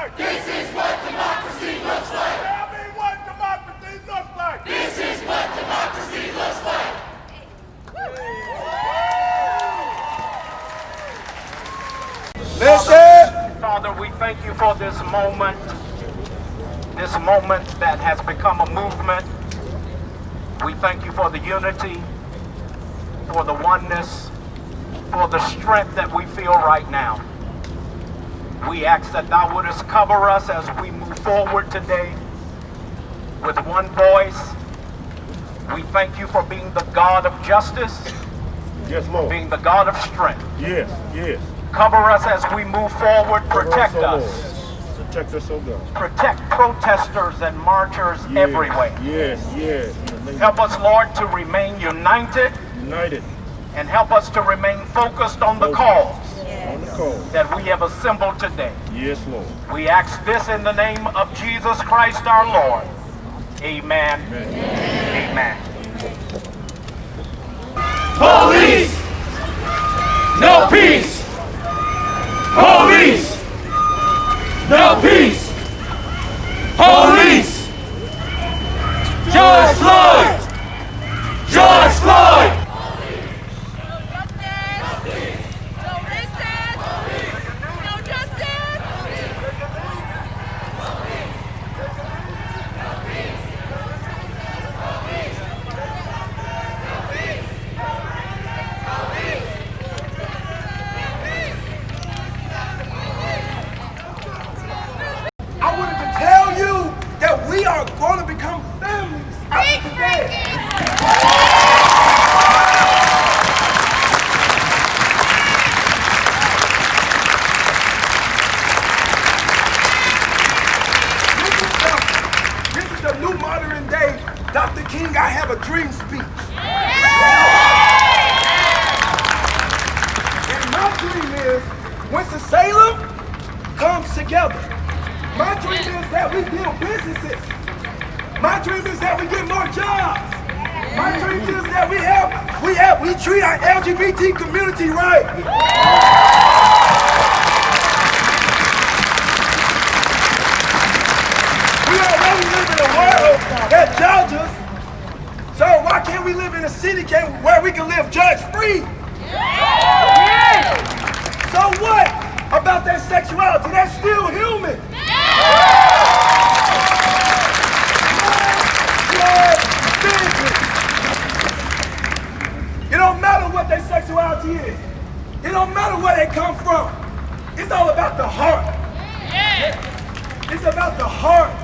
like. This is what democracy looks like. Tell me what democracy looks like. This is what democracy looks like. Listen. Father, we thank you for this moment that has become a movement. We thank you for the unity, for the oneness, for the strength that we feel right now. We ask that thou wouldest cover us as we move forward today with one voice. We thank you for being the God of justice, Yes, Lord. being the God of strength. Yes, yes. Cover us as we move forward, protect us. Protect us, oh God. Protect protesters and marchers everywhere. Yes, yes. Help us, Lord, to remain united United and help us to remain focused on the cause on the cause. that we have assembled today. Yes, Lord. We ask this in the name of Jesus Christ our Lord. Amen. Amen. Police! No peace! Police! No peace! Police! George Floyd! George Floyd! I wanted to tell you that we are going to become families after today. This is the new modern day Dr. King I Have a Dream speech. And my dream is Winston-Salem comes together. My dream is that we build businesses. My dream is that we get more jobs. My dream is that we treat our LGBT community right. We already live in a world that judges. So why can't we live in a city where we can live judge-free? So what about that sexuality? That's still human. It don't matter what their sexuality is. It don't matter where they come from. It's all about the heart. It's about the heart.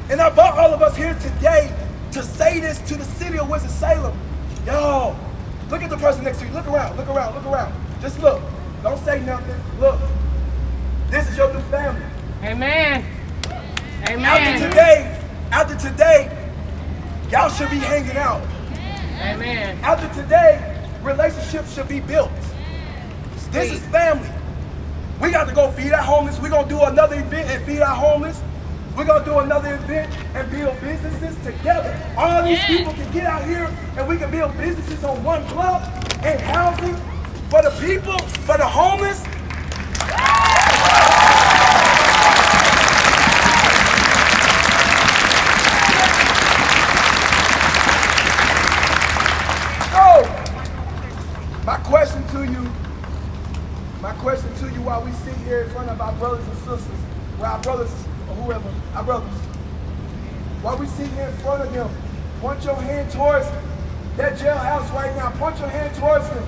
And I brought all of us here today to say this to the city of Winston-Salem. Yo, look at the person next to you. Look around, look around, look around. Just look. Don't say nothing. Look. This is your new family. Amen. Amen. After today, y'all should be hanging out. Amen. After today, relationships should be built. This is family. We got to go feed our homeless. We're going to do another event and feed our homeless. We're going to do another event and build businesses together. All these people can get out here and we can build businesses on one block and housing for the people, for the homeless. My question to you while we sit here in front of our brothers and sisters, or our brothers or whoever, our brothers, while we sit here in front of them, point your hand towards that jailhouse right now. Point your hand towards them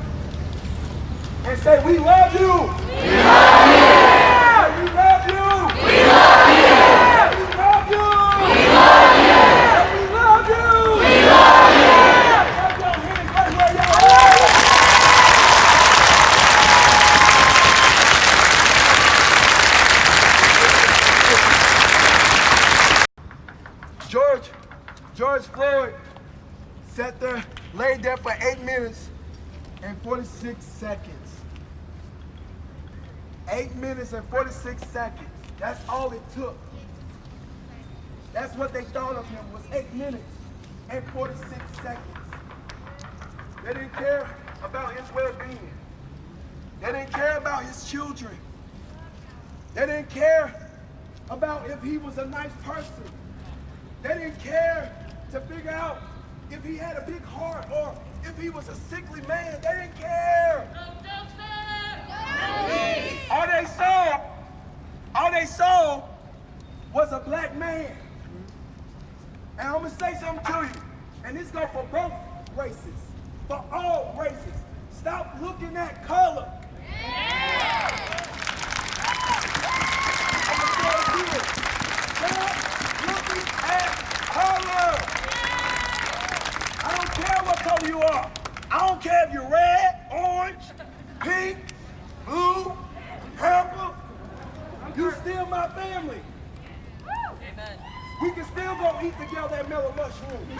and say, we love you. We love you. We love you. We love you. We love you. We love you. We love you. We love you. Clap your hands right where y'all are. George Floyd sat there, laid there for 8 minutes and 46 seconds. 8 minutes and 46 seconds. That's all it took. That's what they thought of him, was 8 minutes and 46 seconds. They didn't care about his well-being. They didn't care about his children. They didn't care about if he was a nice person. They didn't care to figure out if he had a big heart or if he was a sickly man. They didn't care. All they saw was a black man. And I'm gonna say something to you, and this goes for both races, for all races. Stop looking at color. I'm gonna say it again. Stop looking at color. I don't care what color you are. I don't care if you're red, orange, pink, blue, purple. You still my family. Amen. We can still go eat together at Mellow Mushroom. We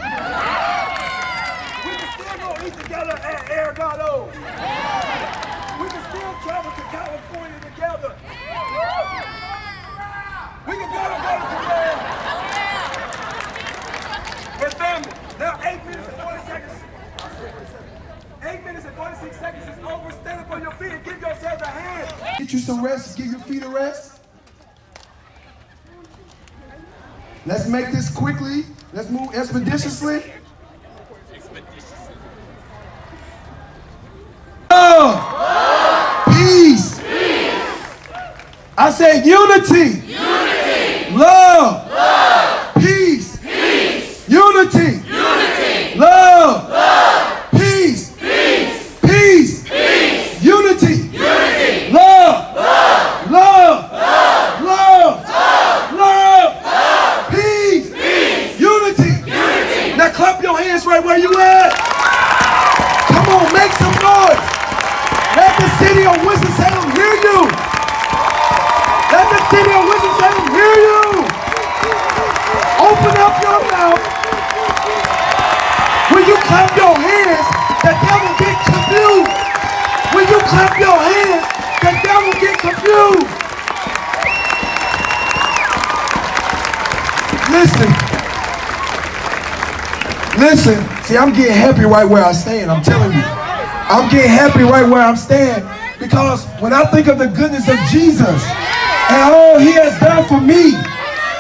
can still go eat together at Aragado. We can still travel to California together. We can go together. We're family. Now 8 minutes and 40 seconds. 8 minutes and 46 seconds is over. Stand up on your feet and give yourselves a hand. Get you some rest. Give your feet a rest. Let's make this quickly. Let's move expeditiously. Love. Peace. I said unity. Love. Peace. Unity. Love. Peace. Peace. Unity. Love. Love. Now clap your hands right where you at. Come on, make some noise. Let the city of Winston-Salem hear you. Let the city of Winston-Salem hear you. Open up your mouth. When you clap your hands, the devil get confused. When you clap your hands, the devil get confused. Listen, see, I'm getting happy right where I stand, I'm telling you. I'm getting happy right where I'm standing because when I think of the goodness of Jesus and all he has done for me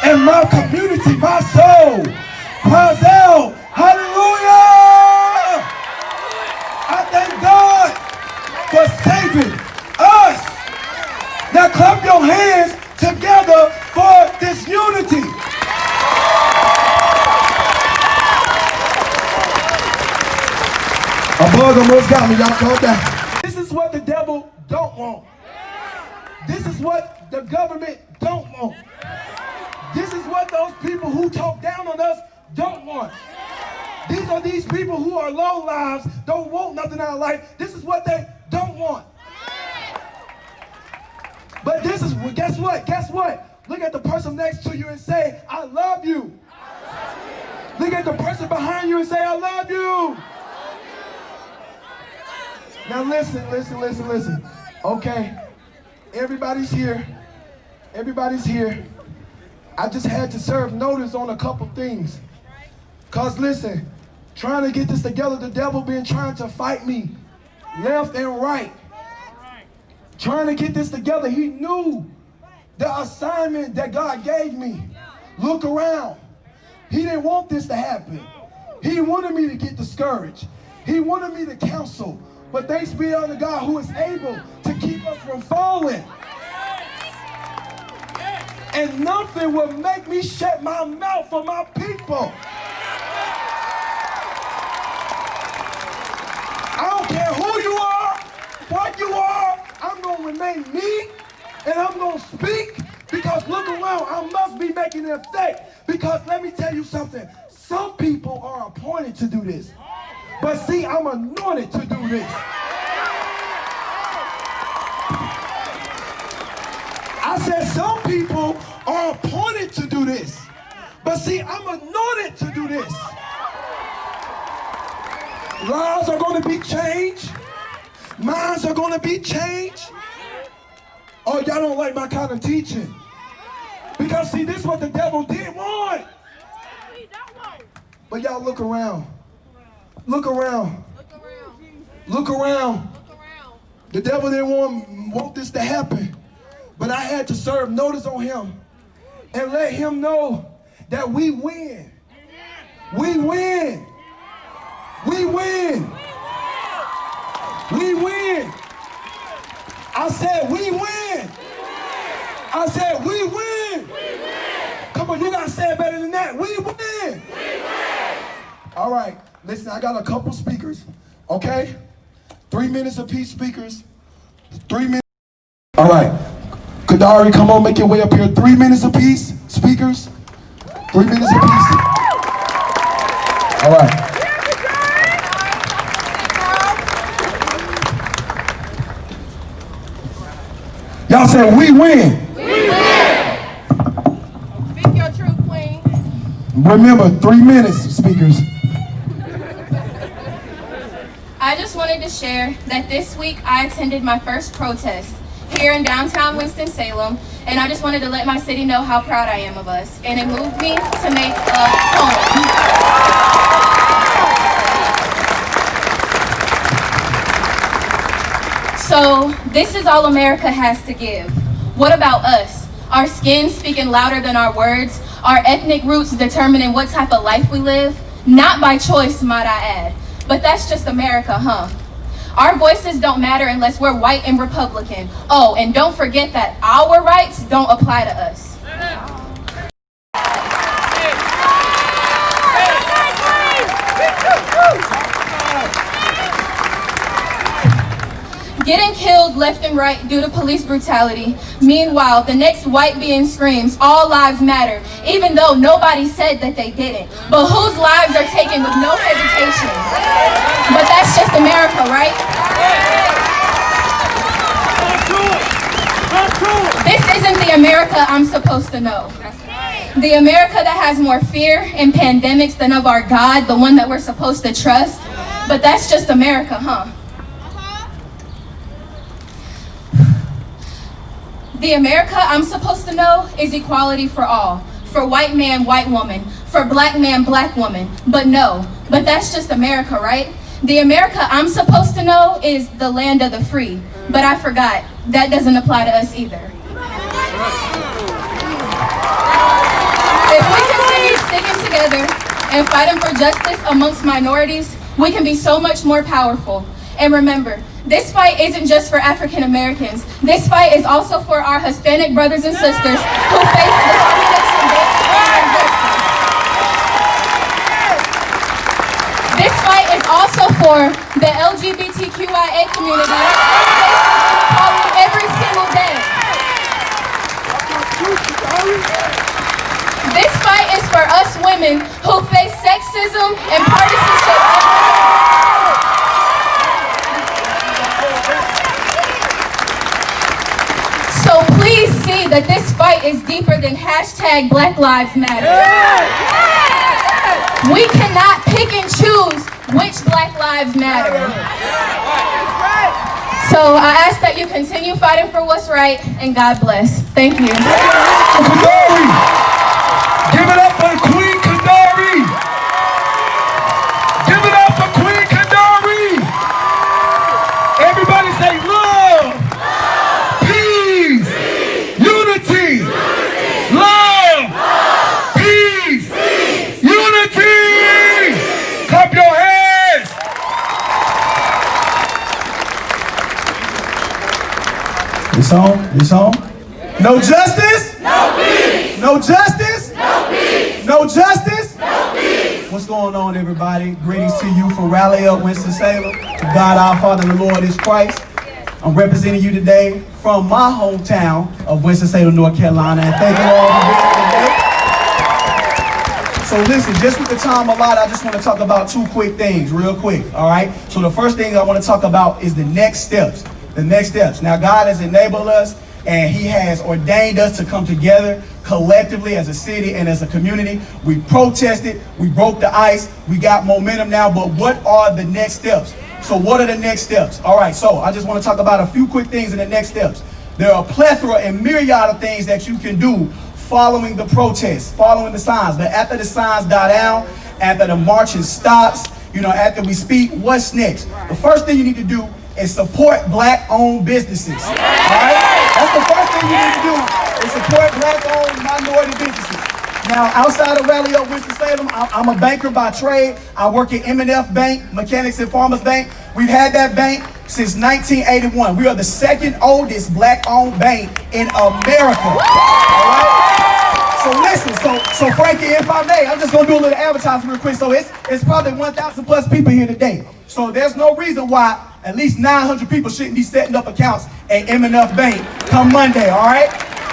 and my community, my soul cries out, hallelujah! I thank God for saving us. Now clap your hands together for this unity. A bug almost got me, y'all calm down. This is what the devil don't want. This is what the government don't want. This is what those people who talk down on us don't want. These are these people who are low lives, don't want nothing out of life. This is what they don't want. But this is, guess what? Guess what? Look at the person next to you and say, I love you. Look at the person behind you and say, I love you. Now listen. Okay, everybody's here. Everybody's here. I just had to serve notice on a couple things. Cause listen, trying to get this together, the devil been trying to fight me left and right. Trying to get this together, he knew the assignment that God gave me. Look around. He didn't want this to happen. He wanted me to get discouraged. He wanted me to counsel. But thanks be unto God who is able to keep us from falling. And nothing will make me shut my mouth for my people. I don't care who you are, what you are, I'm going to remain me and I'm going to speak because look around, I must be making an effect. Because let me tell you something, some people are appointed to do this. But see, I'm anointed to do this. I said some people are appointed to do this. But see, I'm anointed to do this. Lives are going to be changed. Minds are going to be changed. Oh, y'all don't like my kind of teaching. Because see, this is what the devil did want. But y'all look around. Look around. Look around. The devil didn't want this to happen. But I had to serve notice on him and let him know that we win. We win. We win. We win. I said we win. I said we win. Come on, you gotta say it better than that. We win. All right, listen, I got a couple speakers, okay? 3 minutes apiece speakers. 3 minutes. All right, Kadari, come on, make your way up here. 3 minutes apiece speakers. 3 minutes apiece. All right. Y'all said we win. We win. Speak your truth, Queen. Remember, 3 minutes, speakers. I just wanted to share that this week I attended my first protest here in downtown Winston-Salem, and I just wanted to let my city know how proud I am of us. And it moved me to make a poem. So, this is all America has to give. What about us? Our skin speaking louder than our words, our ethnic roots determining what type of life we live, not by choice, might I add. But that's just America, huh? Our voices don't matter unless we're white and Republican. Oh, and don't forget that our rights don't apply to us. Getting killed left and right due to police brutality. Meanwhile, the next white being screams, all lives matter, even though nobody said that they didn't. But whose lives are taken with no hesitation? But that's just America, right? This isn't the America I'm supposed to know. The America that has more fear and pandemics than of our God, the one that we're supposed to trust. But that's just America, huh? The America I'm supposed to know is equality for all. For white man, white woman. For black man, black woman. But no, but that's just America, right? The America I'm supposed to know is the land of the free. But I forgot, that doesn't apply to us either. If we continue sticking together and fighting for justice amongst minorities, we can be so much more powerful. And remember, this fight isn't just for African Americans. This fight is also for our Hispanic brothers and sisters who face discrimination based on their justice. This fight is also for the LGBTQIA community who faces calling every single day. This fight is for us women who face sexism and partisanship. So please see that this fight is deeper than hashtag Black Lives Matter. We cannot pick and choose which Black Lives Matter. So I ask that you continue fighting for what's right, and God bless. Thank you. Kadari! Give it up for Queen Kadari! Give it up for Queen Kadari! Everybody say love! Peace! Unity! Love! Peace! Unity! Clap your hands! This on? This on? No justice? No peace. No justice? No peace. No justice? No peace. What's going on, everybody? Greetings to you from Rally Up, Winston-Salem. To God our Father and the Lord is Christ. I'm representing you today from my hometown of Winston-Salem, North Carolina. And thank you all for being here today. So listen, just with the time allotted, I just want to talk about two quick things, real quick, all right? So the first thing I want to talk about is the next steps. The next steps. Now, God has enabled us, and He has ordained us to come together collectively as a city and as a community. We protested, we broke the ice, we got momentum now, but what are the next steps? So what are the next steps? All right, so I just want to talk about a few quick things in the next steps. There are a plethora and myriad of things that you can do following the protests, following the signs. But after the signs die down, after the marching stops, after we speak, what's next? The first thing you need to do is support Black-owned businesses. All right? That's the first thing you need support black-owned minority businesses. Now, outside of Raleigh, Winston-Salem, I'm a banker by trade. I work at M&F Bank, Mechanics and Farmers Bank. We've had that bank since 1981. We are the second oldest black-owned bank in America. All right? So listen, so Frankie, if I may, I'm just gonna do a little advertising real quick. So it's probably 1,000 plus people here today. So there's no reason why at least 900 people shouldn't be setting up accounts at M&F Bank come Monday. All right,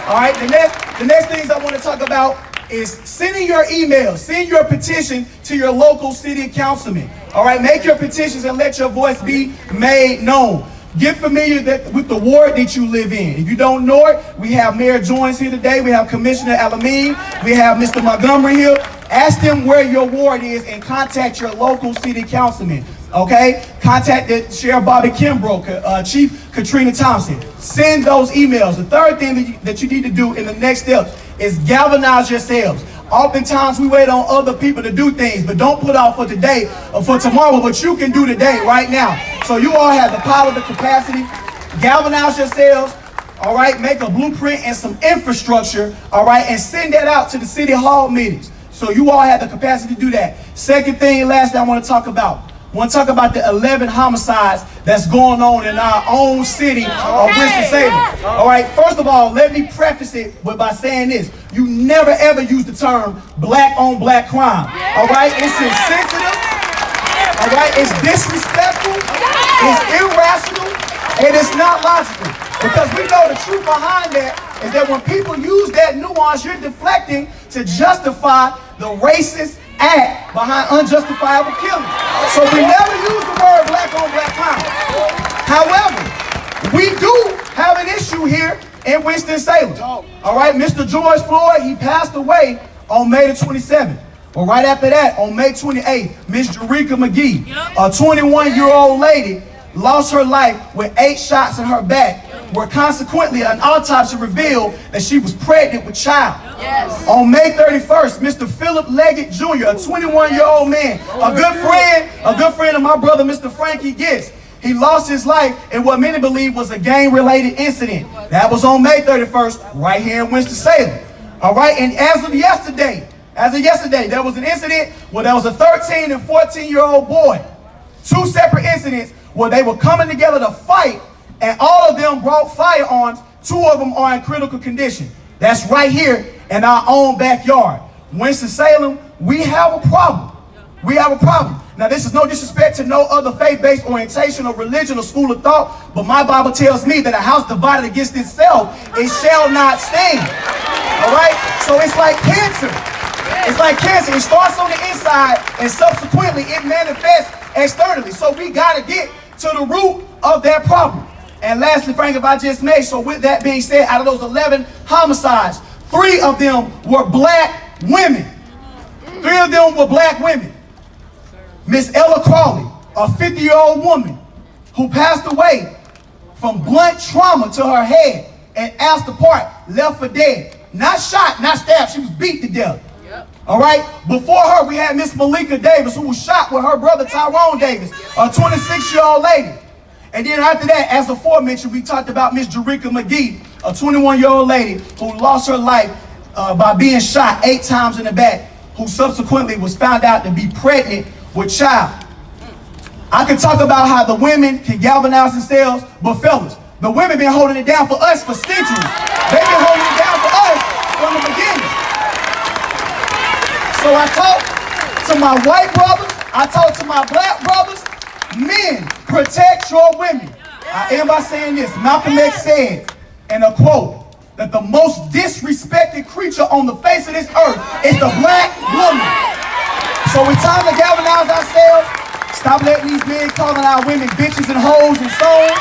all right. The next things I want to talk about is sending your emails, send your petition to your local city councilman. All right, make your petitions and let your voice be made known. Get familiar with the ward that you live in. If you don't know it, we have Mayor Jones here today. We have Commissioner Alameen. We have Mr. Montgomery here. Ask them where your ward is and contact your local city councilman. Okay? Contact the Sheriff Bobby Kimbrough, Chief Katrina Thompson. Send those emails. The third thing that you need to do in the next step is galvanize yourselves. Oftentimes we wait on other people to do things, but don't put off for today or for tomorrow what you can do today, right now. So you all have the power, the capacity. Galvanize yourselves, all right? Make a blueprint and some infrastructure, all right? And send that out to the city hall meetings. So you all have the capacity to do that. Second thing, last thing I want to talk about. I want to talk about the 11 homicides that's going on in our own city of Winston-Salem. All right, first of all, let me preface it by saying this. You never ever use the term black on black crime. All right, it's insensitive. All right, it's disrespectful. It's irrational. And it's not logical. Because we know the truth behind that is that when people use that nuance, you're deflecting to justify the racist act behind unjustifiable killing. So we never use the word black on black crime. However, we do have an issue here in Winston-Salem. All right, Mr. George Floyd, he passed away on May the 27th. Well, right after that, on May 28th, Miss Jerika McGee, a 21-year-old lady, lost her life with 8 shots in her back, where consequently an autopsy revealed that she was pregnant with child. Yes. On May 31st, Mr. Philip Leggett Jr., a 21-year-old man, a good friend of my brother, Mr. Frankie Gitz, he lost his life in what many believe was a gang-related incident. That was on May 31st, right here in Winston-Salem. All right, and as of yesterday, there was an incident where there was a 13 and 14-year-old boy. 2 separate incidents where they were coming together to fight, and all of them brought firearms. 2 of them are in critical condition. That's right here in our own backyard. Winston-Salem, we have a problem. We have a problem. Now, this is no disrespect to no other faith-based orientation or religion or school of thought, but my Bible tells me that a house divided against itself, it shall not stand. All right? So it's like cancer. It's like cancer. It starts on the inside, and subsequently it manifests externally. So we got to get to the root of that problem. And lastly, Frank, if I just may, so with that being said, out of those 11 homicides, 3 of them were black women. 3 of them were black women. Miss Ella Crawley, a 50-year-old woman who passed away from blunt trauma to her head and asked apart, left for dead. Not shot, not stabbed, she was beat to death. All right, before her, we had Miss Malika Davis, who was shot with her brother Tyrone Davis, a 26-year-old lady. And then after that, as aforementioned, we talked about Miss Jerika McGee, a 21-year-old lady who lost her life by being shot 8 times in the back, who subsequently was found out to be pregnant with child. I can talk about how the women can galvanize themselves, but fellas, the women been holding it down for us for centuries. They've been holding it down for us from the beginning. So I talk to my white brothers, I talk to my black brothers, men, protect your women. I end by saying this. Malcolm X said, in a quote, that the most disrespected creature on the face of this earth is the black woman. So it's time to galvanize ourselves. Stop letting these men calling our women bitches and hoes and souls.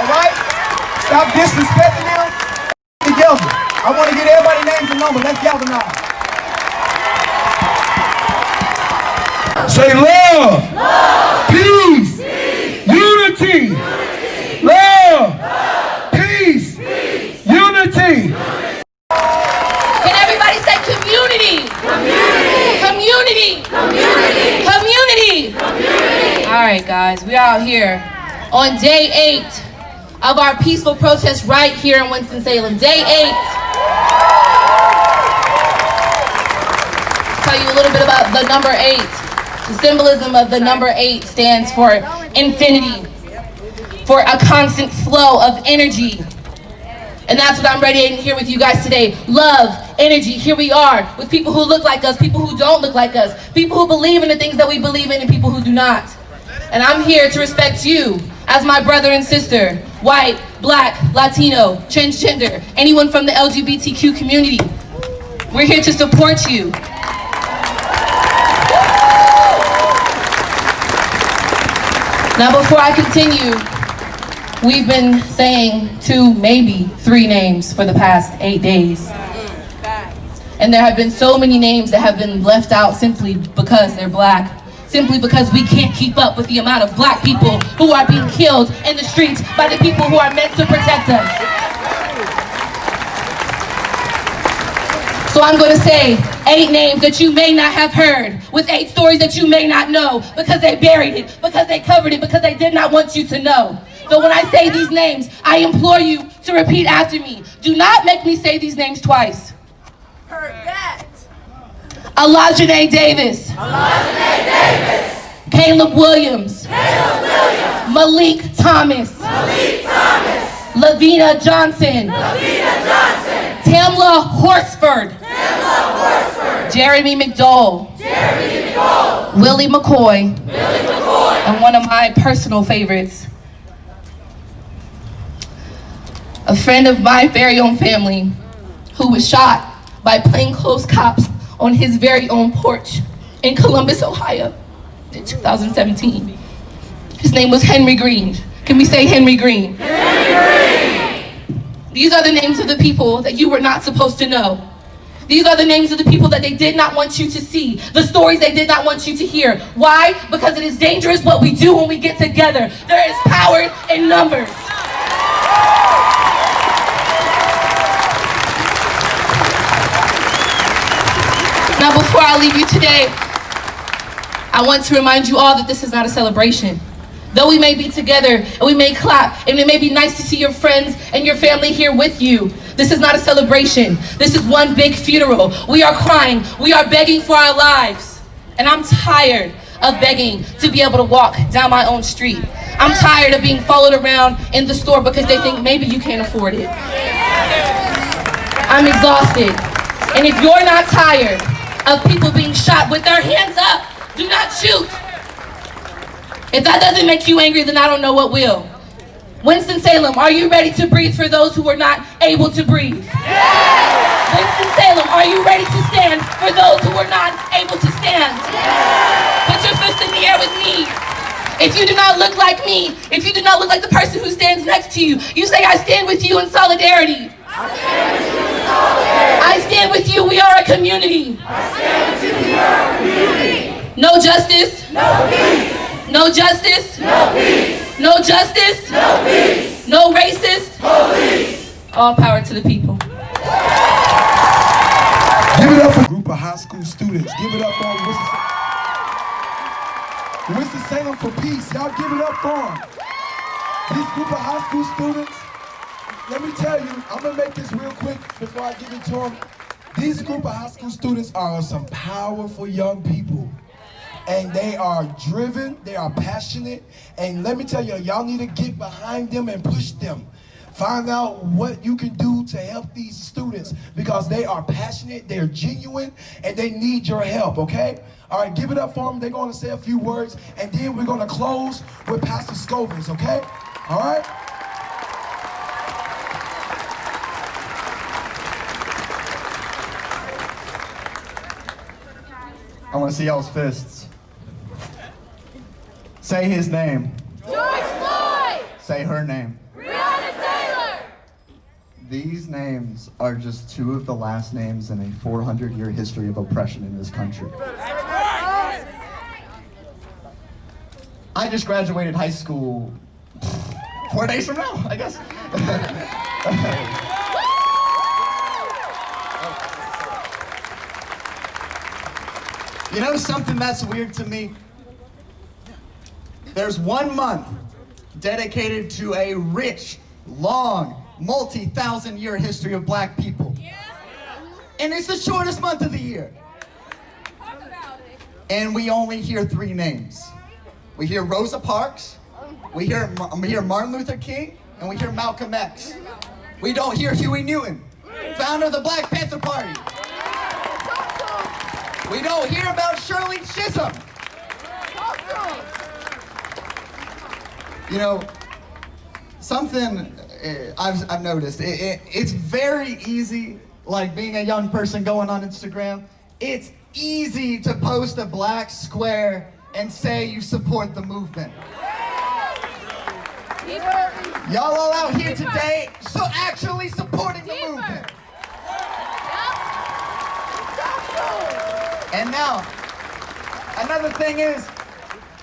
All right? Stop disrespecting them. Together. I want to get everybody's names and numbers. Let's galvanize. Say love, peace, unity, love, peace, unity. Can everybody say community? Community. All right, guys, we're out here on day 8 of our peaceful protest right here in Winston-Salem. Day 8. Tell you a little bit about the number 8. The symbolism of the number 8 stands for infinity, for a constant flow of energy. And that's what I'm radiating here with you guys today. Love, energy, here we are with people who look like us, people who don't look like us, people who believe in the things that we believe in, and people who do not. And I'm here to respect you as my brother and sister, white, black, Latino, transgender, anyone from the LGBTQ community. We're here to support you. Now, before I continue, we've been saying 2, maybe 3 names for the past 8 days. And there have been so many names that have been left out simply because they're black. Simply because we can't keep up with the amount of black people who are being killed in the streets by the people who are meant to protect us. So I'm going to say 8 names that you may not have heard, with 8 stories that you may not know, because they buried it, because they covered it, because they did not want you to know. So when I say these names, I implore you to repeat after me. Do not make me say these names twice. Heard that. Alajane Davis. Alajane Davis. Caleb Williams. Caleb Williams. Malik Thomas. Malik Thomas. Lavina Johnson. Lavina Johnson. Tamla Horsford. Tamla Horsford. Jeremy McDowell. Jeremy McDowell. Willie McCoy. Willie McCoy. And one of my personal favorites, a friend of my very own family who was shot by plainclothes cops on his very own porch in Columbus, Ohio in 2017. His name was Henry Green. Can we say Henry Green? Henry Green. These are the names of the people that you were not supposed to know. These are the names of the people that they did not want you to see, the stories they did not want you to hear. Why? Because it is dangerous what we do when we get together. There is power in numbers. Now, before I leave you today, I want to remind you all that this is not a celebration. Though we may be together and we may clap and it may be nice to see your friends and your family here with you, this is not a celebration. This is one big funeral. We are crying. We are begging for our lives. And I'm tired of begging to be able to walk down my own street. I'm tired of being followed around in the store because they think maybe you can't afford it. I'm exhausted. And if you're not tired of people being shot with their hands up, do not shoot. If that doesn't make you angry, then I don't know what will. Winston-Salem, are you ready to breathe for those who were not able to breathe? Yes! Winston-Salem, are you ready to stand for those who were not able to stand? Yes! Put your fist in the air with me. If you do not look like me, if you do not look like the person who stands next to you, you say, I stand with you in solidarity. I stand with you in solidarity. I stand with you, we are a community. I stand with you, we are a community. No justice. No peace. No justice. No peace. No justice. No peace. No racist. Police. All power to the people. Give it up for a group of high school students. Give it up for Winston-Salem for peace. Y'all give it up for them. These group of high school students, let me tell you, I'm going to make this real quick before I give it to them. These group of high school students are some powerful young people. And they are driven, they are passionate, and let me tell you, y'all need to get behind them and push them. Find out what you can do to help these students because they are passionate, they're genuine, and they need your help, okay? All right, give it up for them. They're going to say a few words, and then we're going to close with Pastor Scovins, okay? All right? I want to see y'all's fists. Say his name. George Floyd. Say her name. Breonna Taylor. These names are just 2 of the last names in a 400-year history of oppression in this country. I just graduated high school 4 days from now, I guess. You know something that's weird to me? There's 1 month dedicated to a rich, long, multi-thousand-year history of black people. And it's the shortest month of the year. Talk about it. And we only hear 3 names. We hear Rosa Parks, we hear Martin Luther King, and we hear Malcolm X. We don't hear Huey Newton, founder of the Black Panther Party. We don't hear about Shirley Chisholm. You know, something I've noticed, it's very easy, like being a young person going on Instagram, it's easy to post a black square and say you support the movement. Y'all all out here today, so actually supporting the movement. And now, another thing is,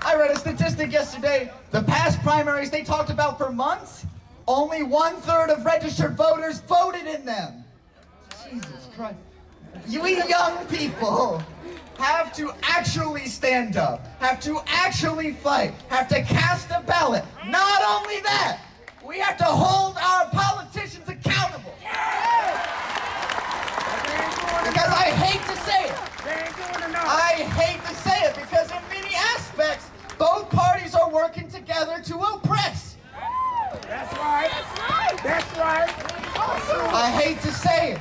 I read a statistic yesterday, the past primaries they talked about for months, only 1/3 of registered voters voted in them. Jesus Christ. We young people have to actually stand up, have to actually fight, have to cast a ballot. Not only that, we have to hold our politicians accountable. Because I hate to say it. I hate to say it because in many aspects, both parties are working together to oppress. That's right. That's right. I hate to say it.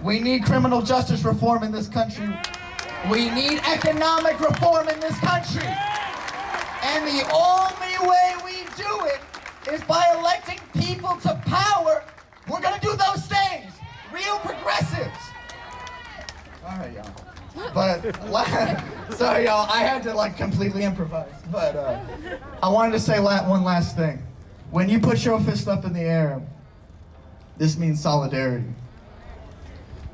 We need criminal justice reform in this country. We need economic reform in this country. And the only way we do it is by electing people to power. We're gonna do those things. Real progressives. All right, y'all. But, sorry, y'all, I had to like completely improvise. But I wanted to say one last thing. When you put your fist up in the air, this means solidarity.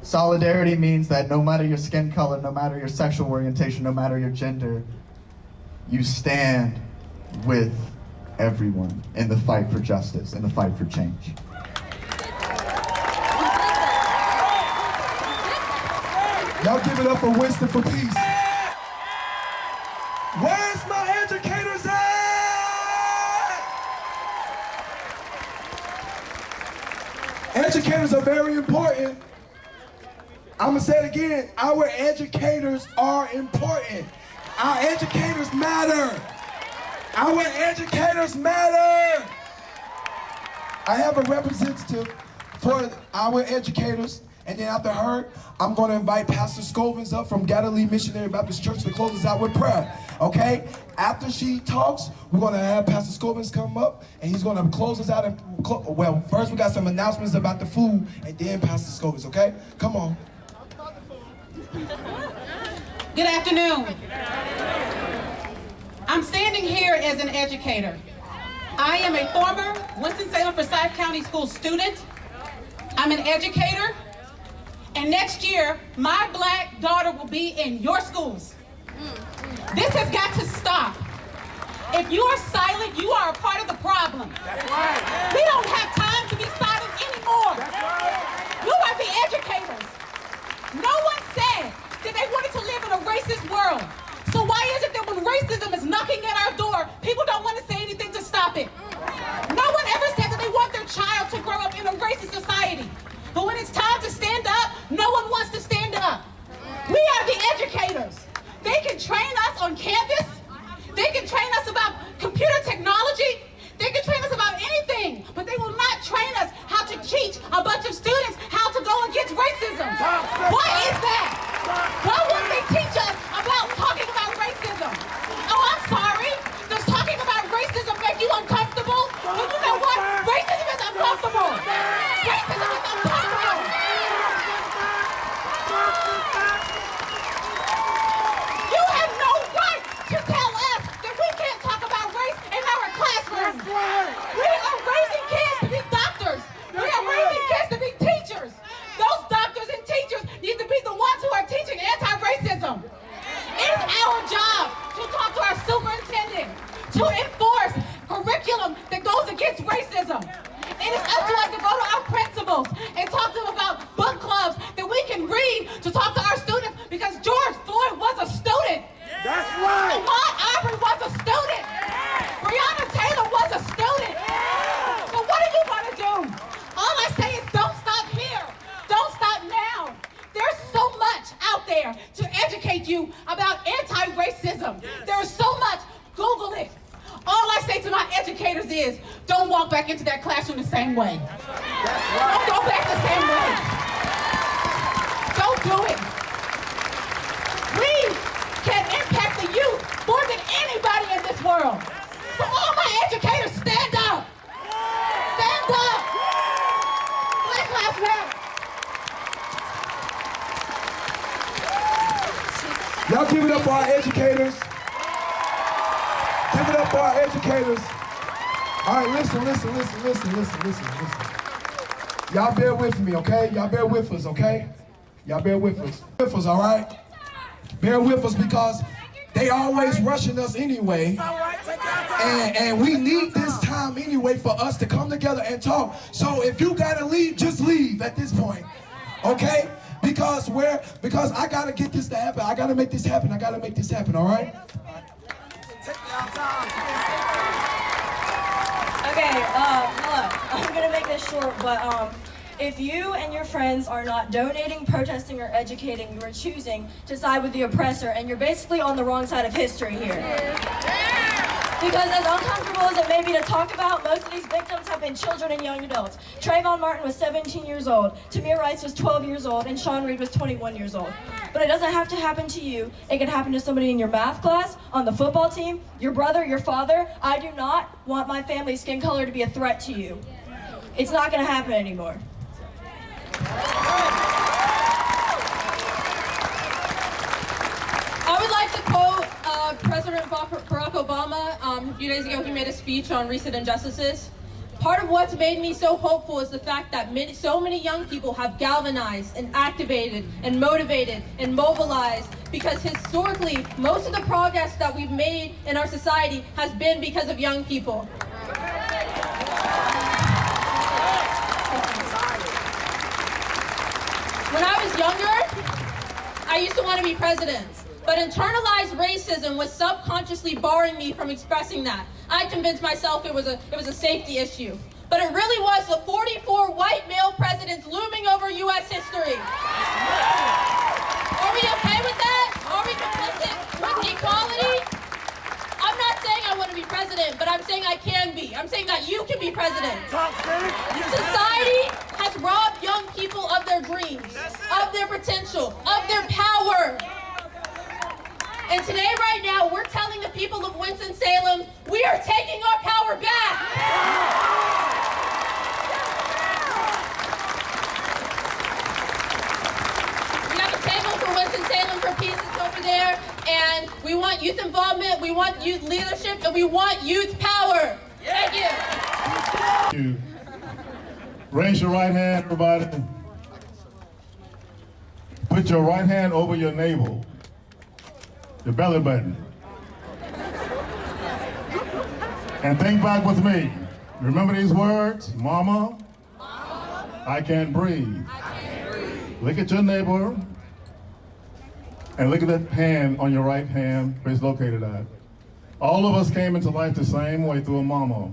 Solidarity means that no matter your skin color, no matter your sexual orientation, no matter your gender, you stand with everyone in the fight for justice, in the fight for change. Y'all give it up for Winston for peace. Where's my educators at? Educators are very important. I'm gonna say it again. Our educators are important. Our educators matter. Our educators matter. I have a representative for our educators. And then after her, I'm going to invite Pastor Scovins up from Galilee Missionary Baptist Church to close us out with prayer, okay? After she talks, we're going to have Pastor Scovins come up, and he's going to close us out. Well, first we got some announcements about the food, and then Pastor Scovins, okay? Come on. Good afternoon. I'm standing here as an educator. I am a former Winston-Salem Forsyth County School student. I'm an educator. And next year, my black daughter will be in your schools. This has got to stop. If you are silent, you are a part of the problem. That's right. We don't have time to be silent anymore. That's right. You are the educators. No one said that they wanted to live in a racist world. So why is it that when racism is knocking at our door, people don't want to say anything to stop it? No one ever said that they want their child to grow up in a racist society. But when it's time to stand up, no one wants to stand up. We are the educators. They can train us on campus. They can train us about computer technology. They can train us about anything, but they will not train us how to teach a bunch of students how to go against racism. Why is that? Why won't they teach us about talking about racism? Oh, I'm sorry. Does talking about racism make you uncomfortable? Well, you know what? Racism is uncomfortable. Racism is uncomfortable. You have no right to tell us that we can't talk about race in our classroom. We are raising kids to be doctors. We are raising kids to be teachers. Those doctors and teachers need to be the ones who are teaching anti-racism. It is our job to talk to our superintendent, to enforce curriculum that goes against racism. It is up to us to go to our principals and talk to them about book clubs that we can read to talk to our students because George Floyd was a student. That's right. Ahmaud Arbery was a student. Breonna Taylor was a student. So what are you going to do? All I say is don't stop here. Don't stop now. back into that classroom the same way. That's right. Don't go back the same way. Don't do it. We can impact the youth more than anybody in this world. So all my educators, stand up. Stand up. Black Lives Matter. Y'all give it up for our educators. Give it up for our educators. All right, listen. Y'all bear with me, okay? Y'all bear with us, okay? Y'all bear with us. With us, all right? Bear with us because they always rushing us anyway. All right, take your time. And we need this time anyway for us to come together and talk. So if you gotta leave, just leave at this point, okay? Because I gotta get this to happen. I gotta make this happen. All right? Take your time. Okay, hello. I'm gonna make this short, but if you and your friends are not donating, protesting, or educating, you are choosing to side with the oppressor, and you're basically on the wrong side of history here. Because as uncomfortable as it may be to talk about, most of these victims have been children and young adults. Trayvon Martin was 17 years old, Tamir Rice was 12 years old, and Sean Reed was 21 years old. But it doesn't have to happen to you. It can happen to somebody in your math class, on the football team, your brother, your father. I do not want my family's skin color to be a threat to you. It's not gonna happen anymore. I would like to quote President Barack Obama. A few days ago, he made a speech on recent injustices. Part of what's made me so hopeful is the fact that so many young people have galvanized and activated and motivated and mobilized, because historically, most of the progress that we've made in our society has been because of young people. When I was younger, I used to want to be president. But internalized racism was subconsciously barring me from expressing that. I convinced myself it was a safety issue. But it really was the 44 white male presidents looming over U.S. history. Are we okay with that? Are we complicit with equality? I'm not saying I want to be president, but I'm saying I can be. I'm saying that you can be president. Society has robbed young people of their dreams, of their potential, of their power. And today, right now, we're telling the people of Winston-Salem, we are taking our power back. We have a table for Winston-Salem for Peace that's over there, and we want youth involvement, we want youth leadership, and we want youth power. Thank you. Raise your right hand, everybody. Put your right hand over your navel. Your belly button. And think back with me. Remember these words? Mama, I can't breathe. Look at your neighbor and look at that hand on your right hand where it's located at. All of us came into life the same way, through a mama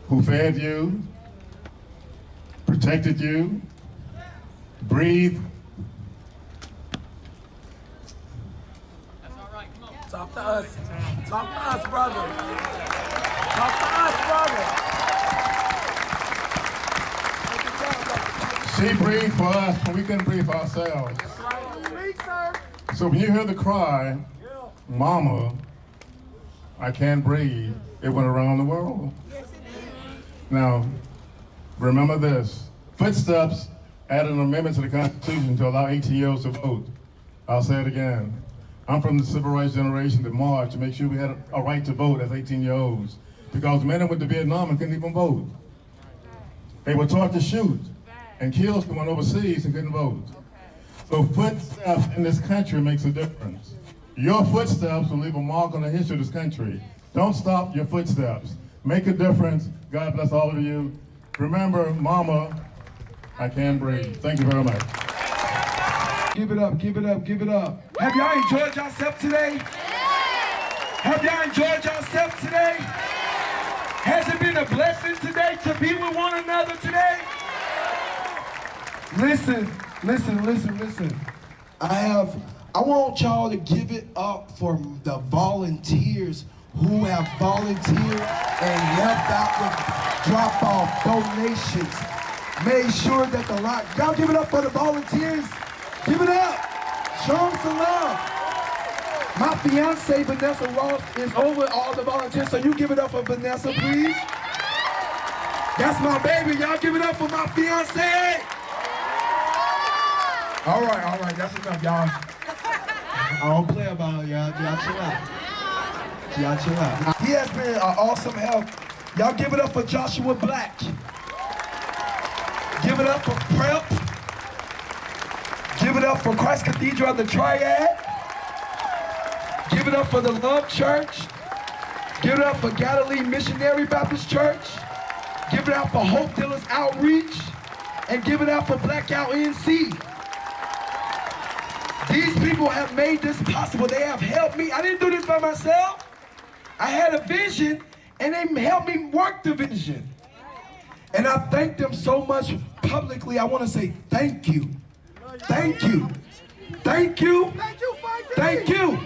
who fed you, protected you, breathed. Talk to us. Talk to us, brother. Talk to us, brother. She breathed for us, but we couldn't breathe for ourselves. That's right. So when you hear the cry, Mama, I can't breathe, it went around the world. Now, remember this. Footsteps added an amendment to the Constitution to allow 18-year-olds to vote. I'll say it again. I'm from the civil rights generation that marched to make sure we had a right to vote as 18-year-olds. Because men went to Vietnam and couldn't even vote. They were taught to shoot and kill someone overseas and couldn't vote. So footsteps in this country makes a difference. Your footsteps will leave a mark on the history of this country. Don't stop your footsteps. Make a difference. God bless all of you. Remember, Mama, I can't breathe. Thank you very much. Give it up, give it up, give it up. Have y'all enjoyed yourself today? Have y'all enjoyed yourself today? Has it been a blessing today to be with one another today? Listen. I want y'all to give it up for the volunteers who have volunteered and helped out with drop-off donations. Made sure that the lot, y'all give it up for the volunteers. Give it up. Show them some love. My fiance, Vanessa Ross, is over all the volunteers, so you give it up for Vanessa, please. That's my baby. Y'all give it up for my fiance. All right, that's enough, y'all. I don't play about it, y'all chill out. Y'all chill out. He has been an awesome help. Y'all give it up for Joshua Black. Give it up for Prep. Give it up for Christ Cathedral of the Triad. Give it up for the Love Church. Give it up for Galilee Missionary Baptist Church. Give it up for Hope Dealers Outreach. And give it up for Blackout NC. These people have made this possible. They have helped me. I didn't do this by myself. I had a vision, and they helped me work the vision. And I thank them so much publicly. I want to say thank you. Thank you. Thank you. Thank you.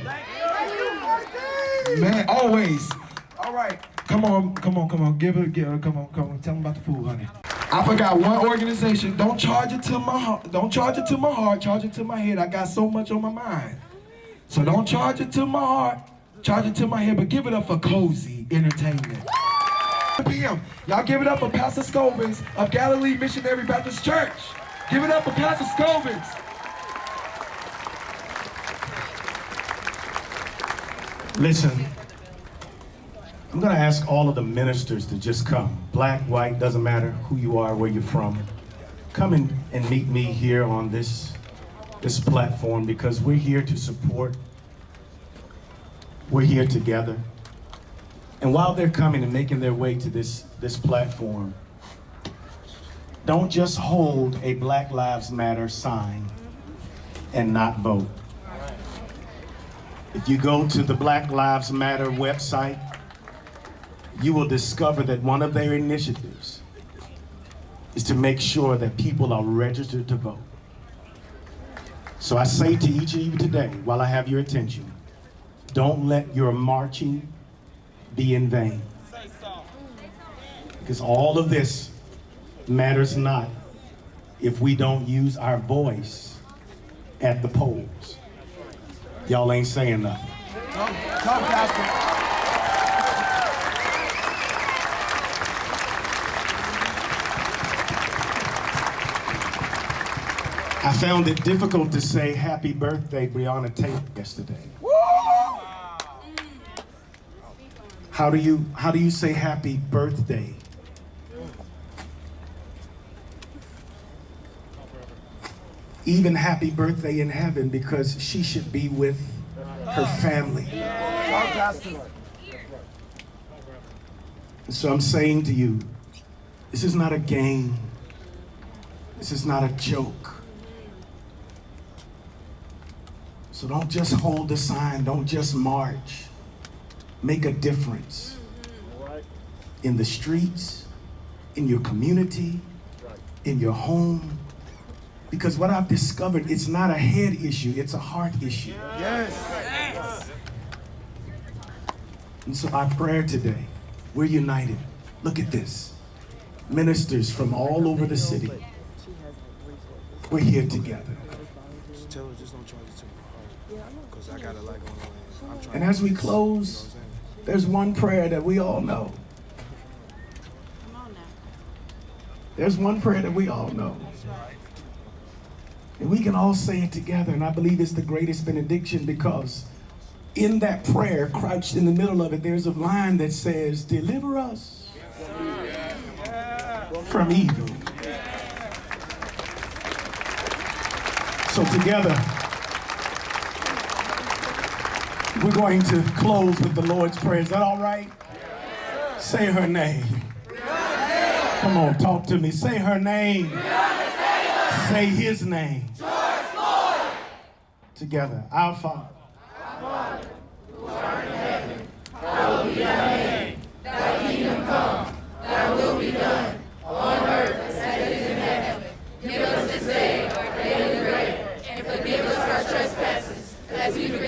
Man, always. All right. Come on. Give it. Come on. Tell them about the food, honey. I forgot one organization. Don't charge it to my heart. Don't charge it to my heart. Charge it to my head. I got so much on my mind. So don't charge it to my heart. Charge it to my head. But give it up for Cozy Entertainment. PM. Y'all give it up for Pastor Scovins of Galilee Missionary Baptist Church. Give it up for Pastor Scovins. Listen, I'm going to ask all of the ministers to just come. Black, white, doesn't matter who you are, where you're from. Come and meet me here on this platform, because we're here to support. We're here together. And while they're coming and making their way to this platform, don't just hold a Black Lives Matter sign and not vote. If you go to the Black Lives Matter website, you will discover that one of their initiatives is to make sure that people are registered to vote. So I say to each of you today, while I have your attention, don't let your marching be in vain. Because all of this matters not if we don't use our voice at the polls. Y'all ain't saying nothing. Come, Pastor. I found it difficult to say happy birthday, Breonna Taylor, yesterday. How do you say happy birthday? Even happy birthday in heaven, because she should be with her family. And so I'm saying to you, this is not a game. This is not a joke. So don't just hold the sign, don't just march. Make a difference in the streets, in your community, in your home. Because what I've discovered, it's not a head issue, it's a heart issue. Yes. And so our prayer today, we're united. Look at this. Ministers from all over the city. We're here together. Tell her just don't charge it to my heart. Because I got a lot going on. And as we close, there's one prayer that we all know. There's one prayer that we all know. And we can all say it together, and I believe it's the greatest benediction, because in that prayer, crouched in the middle of it, there's a line that says, deliver us from evil. So together, we're going to close with the Lord's Prayer. Is that all right? Say her name. Come on, talk to me. Say her name. Say his name. Floyd. Together. Our Father. Our Father, who art in heaven, hallowed be thy name. Thy kingdom come, thy will be done, on earth as it is in heaven. Give us this day our daily bread, and forgive us our trespasses, as we forgive